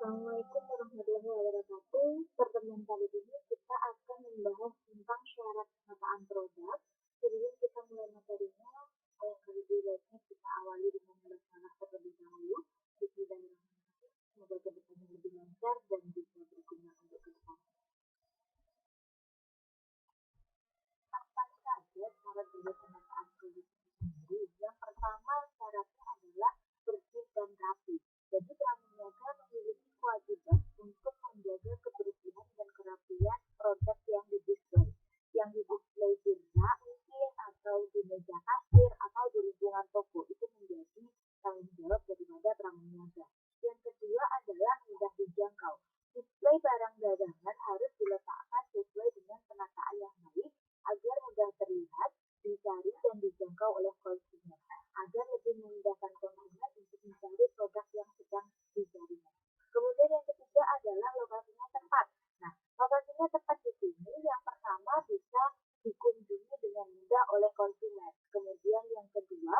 Assalamualaikum warahmatullahi wabarakatuh. Pertemuan kali ini kita akan membahas tentang syarat penataan produk. Sebelum kita mulai materinya, yang kali ini kita awali dengan membaca terlebih dahulu. Bismillahirrahmanirrahim. Semoga kedepannya lebih lancar dan bisa berguna untuk kita. Apa saja syarat dari penataan produk sendiri? Yang pertama syaratnya adalah bersih dan rapi. Jadi Pramuniaga memiliki kewajiban untuk menjaga kebersihan dan kerapian produk yang didisplay. Yang didisplay di rak mungkin atau di meja kasir atau di lingkungan toko itu menjadi tanggung jawab daripada Pramuniaga. Yang kedua adalah mudah dijangkau. Display barang dagangan harus diletakkan sesuai dengan penataan yang baik agar mudah terlihat, dicari dan dijangkau oleh konsumen, agar lebih memudahkan konsumen untuk mencari produk yang sedang dicarinya. Kemudian yang ketiga adalah lokasinya tepat. Nah, lokasinya tepat di sini yang pertama bisa dikunjungi dengan mudah oleh konsumen. Kemudian yang kedua,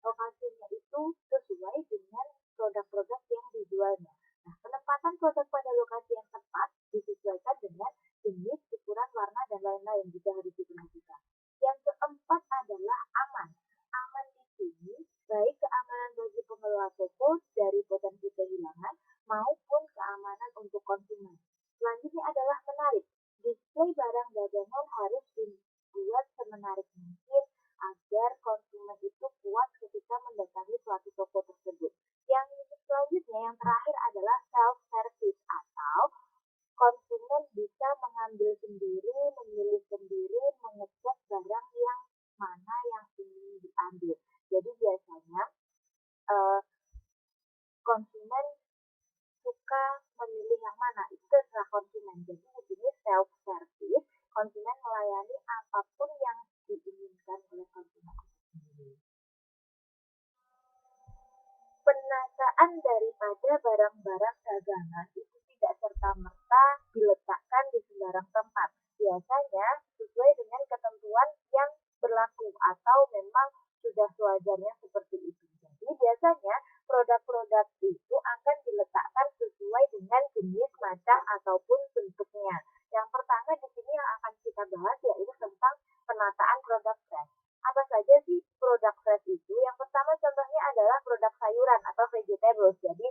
lokasinya itu sesuai dengan produk-produk yang dijualnya. Nah, penempatan produk pada lokasi yang tepat disesuaikan dengan jenis, ukuran, warna, dan lain-lain juga harus diperhatikan. Yang keempat adalah aman. Aman di sini baik keamanan bagi pengelola toko dari potensi kehilangan maupun keamanan untuk konsumen. Selanjutnya adalah menarik. Display barang dagangan harus dibuat semenarik mungkin agar konsumen itu puas ketika mendatangi suatu toko tersebut. Yang selanjutnya, yang terakhir adalah self-service atau konsumen bisa mengambil sendiri, memilih sendiri, mengecek barang yang mana yang ingin diambil. Jadi biasanya konsumen suka memilih yang mana, itu terserah konsumen. Jadi di sini self-service, konsumen melayani apapun yang diinginkan oleh konsumen sendiri. Penataan daripada barang-barang dagangan itu tidak serta-merta diletakkan di sembarang tempat. Biasanya sesuai dengan ketentuan yang berlaku atau memang sudah sewajarnya seperti itu. Jadi biasanya produk-produk itu akan diletakkan sesuai dengan jenis, macam ataupun bentuknya. Yang pertama di sini yang akan kita bahas yaitu tentang penataan produk fresh. Apa saja sih produk fresh itu? Yang pertama contohnya adalah produk sayuran atau vegetables. Jadi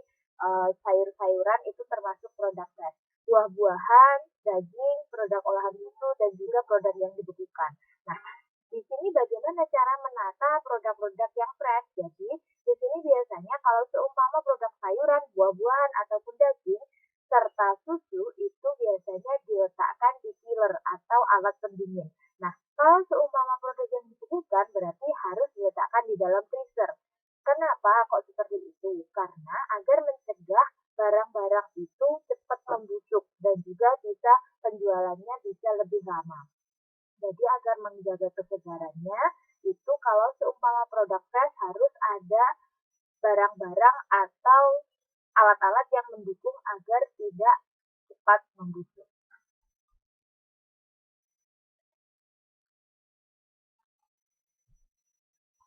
sayur-sayuran itu termasuk produk fresh. Buah-buahan, daging, produk olahan susu, dan juga produk yang dibekukan. Nah, di sini bagaimana cara menata produk-produk yang fresh? Jadi, di sini biasanya kalau seumpama produk sayuran, buah-buahan, ataupun daging, serta susu itu biasanya diletakkan di chiller atau alat pendingin. Nah, kalau seumpama produk yang dibekukan berarti harus diletakkan di dalam freezer. Kenapa kok seperti itu? Karena agar mencegah barang-barang itu cepat membusuk dan juga bisa penjualannya bisa lebih lama. Jadi agar menjaga kesegarannya, itu kalau seumpama produk fresh harus ada barang-barang atau alat-alat yang mendukung agar tidak cepat membusuk.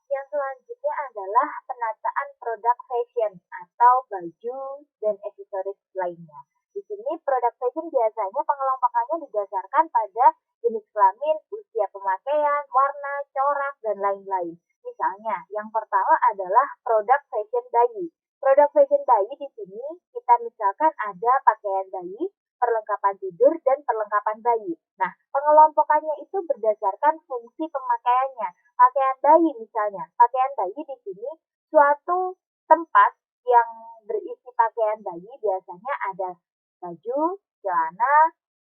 Yang selanjutnya adalah penataan produk fashion atau baju dan aksesoris lainnya. Di sini produk fashion biasanya pengelompokannya didasarkan pada jenis kelamin, usia pemakaian, warna, corak, dan lain-lain. Misalnya, yang pertama adalah produk fashion bayi. Produk fashion bayi di sini kita misalkan ada pakaian bayi, perlengkapan tidur, dan perlengkapan bayi. Nah, pengelompokannya itu berdasarkan fungsi pemakaiannya. Pakaian bayi misalnya, pakaian bayi di sini suatu tempat yang berisi pakaian bayi biasanya ada baju, celana,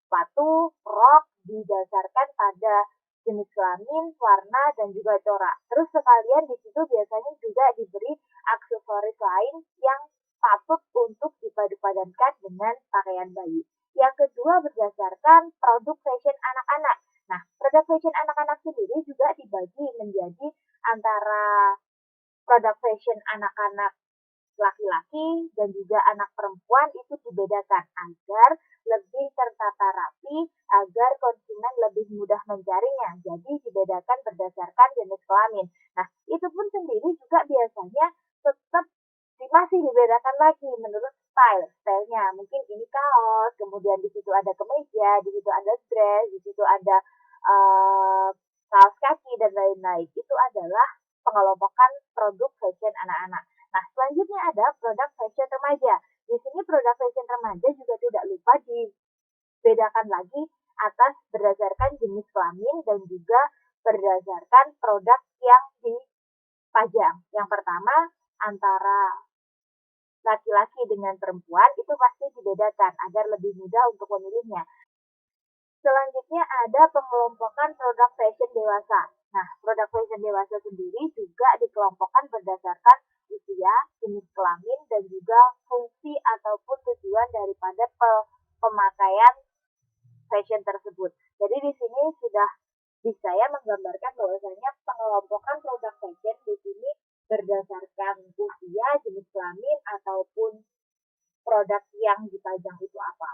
sepatu, rok didasarkan pada jenis kelamin, warna, dan juga corak. Terus sekalian di situ biasanya juga diberi aksesoris lain yang patut untuk dipadu-padankan dengan pakaian bayi. Yang kedua berdasarkan produk fashion anak-anak. Nah, produk fashion anak-anak sendiri juga dibagi menjadi antara produk fashion anak-anak laki-laki dan juga anak perempuan itu dibedakan agar lebih tertata rapi, agar konsumen lebih mudah mencarinya. Jadi dibedakan berdasarkan jenis kelamin. Nah, itu pun sendiri juga biasanya tetap masih dibedakan lagi menurut stylenya. Mungkin ini kaos, kemudian di situ ada kemeja, di situ ada dress, di situ ada uh, kaos kaki dan lain-lain. Itu adalah pengelompokan produk fashion anak-anak. Nah, selanjutnya ada produk fashion remaja. Di sini produk fashion remaja juga tidak lupa dibedakan lagi atas berdasarkan jenis kelamin dan juga berdasarkan produk yang dipajang. Yang pertama, antara laki-laki dengan perempuan itu pasti dibedakan agar lebih mudah untuk memilihnya. Selanjutnya ada pengelompokan produk fashion dewasa. Nah, produk fashion dewasa sendiri juga dikelompokkan berdasarkan usia, jenis kelamin, dan juga fungsi ataupun tujuan daripada pemakaian fashion tersebut. Jadi di sini sudah bisa ya menggambarkan bahwasanya pengelompokan produk fashion di sini berdasarkan usia, jenis kelamin, ataupun produk yang dipajang itu apa.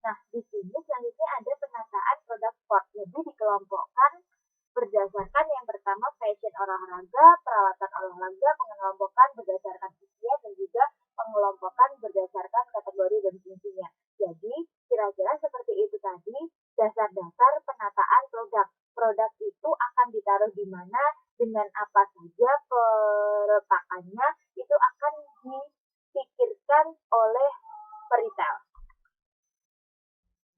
Nah, di sini selanjutnya ada penataan produk sport. Jadi dikelompokkan berdasarkan yang pertama fashion olahraga, peralatan olahraga, pengelompokan berdasarkan usia dan juga pengelompokan berdasarkan kategori dan fungsinya. Jadi, kira-kira seperti itu tadi dasar-dasar penataan produk. Produk itu akan ditaruh di mana, dengan apa saja peletakannya, itu akan dipikirkan oleh peritel.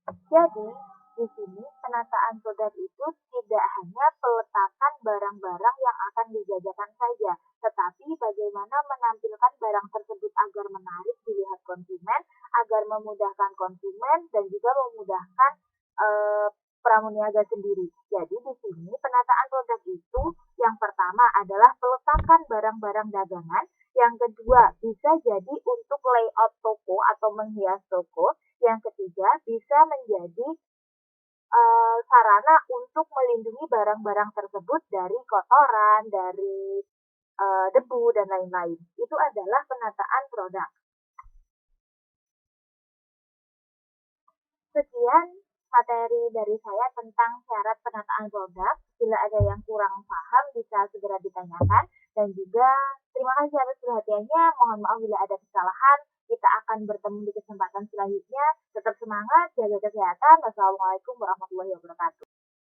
Jadi, di sini penataan produk itu tidak hanya peletakan barang-barang yang akan dijajakan saja, tetapi bagaimana menampilkan barang tersebut agar menarik dilihat konsumen, agar memudahkan konsumen dan juga memudahkan pramuniaga sendiri. Jadi di sini penataan produk itu yang pertama adalah peletakan barang-barang dagangan, yang kedua bisa jadi untuk layout toko atau menghias toko, yang ketiga bisa menjadi sarana untuk melindungi barang-barang tersebut dari kotoran, dari debu, dan lain-lain. Itu adalah penataan produk. Sekian materi dari saya tentang syarat penataan produk. Bila ada yang kurang paham bisa segera ditanyakan. Dan juga terima kasih atas perhatiannya. Mohon maaf bila ada kesalahan. Kita akan bertemu di kesempatan selanjutnya. Tetap semangat, jaga kesehatan. Wassalamualaikum warahmatullahi wabarakatuh.